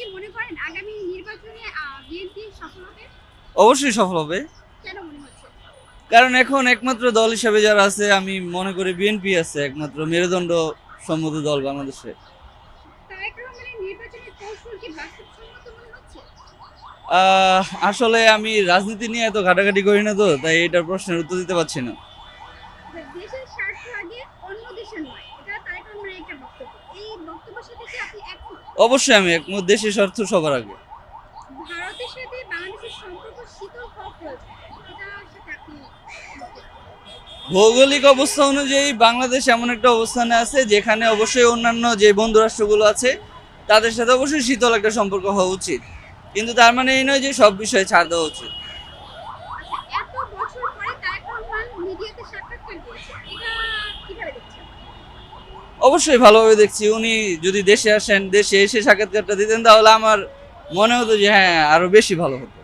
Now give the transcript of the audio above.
কি মনে করেন আগামী নির্বাচনে বিএনপি সফল হবে? অবশ্যই সফল হবে। কেন মনে হচ্ছে? কারণ এখন একমাত্র দল হিসাবে যারা আছে আমি মনে করি বিএনপি আছে একমাত্র মেরুদণ্ড সম্মত দল বাংলাদেশে। তারেক রহমানের নির্বাচনী কৌশল কি বাস্তবসম্মত মনে হচ্ছে? আসলে আমি রাজনীতি নিয়ে এত ঘাটাঘাটি করি না তো, তাই এটার প্রশ্নের উত্তর দিতে পারছি না। দেশের স্বার্থ আগে, অন্য দেশের নয়, এটা তারেক রহমানের একটা বক্তব্য। এই বক্তব্যের সাথে কি আপনি একমত? অবশ্যই আমি একমত, দেশের স্বার্থ সবার আগে। ভারতের সাথে বাংলাদেশের সম্পর্ক শীতল হওয়া প্রয়োজন, এটার সাথে আপনি একমত? ভৌগোলিক অবস্থা অনুযায়ী বাংলাদেশ এমন একটা অবস্থানে আছে যেখানে অবশ্যই অন্যান্য যে বন্ধু রাষ্ট্রগুলো আছে তাদের সাথে অবশ্যই শীতল একটা সম্পর্ক হওয়া উচিত, কিন্তু তার মানে এই নয় যে সব বিষয়ে ছাড় দেওয়া উচিত। আচ্ছা, এত বছর পরে তারেক রহমান মিডিয়াতে সাক্ষাৎকার দিয়েছে, এটা কিভাবে দেখছেন? অবশ্যই ভালোভাবে দেখছি, উনি যদি দেশে আসেন, দেশে এসে সাক্ষাৎকারটা দিতেন তাহলে আমার মনে হতো যে হ্যাঁ আরো বেশি ভালো হতো।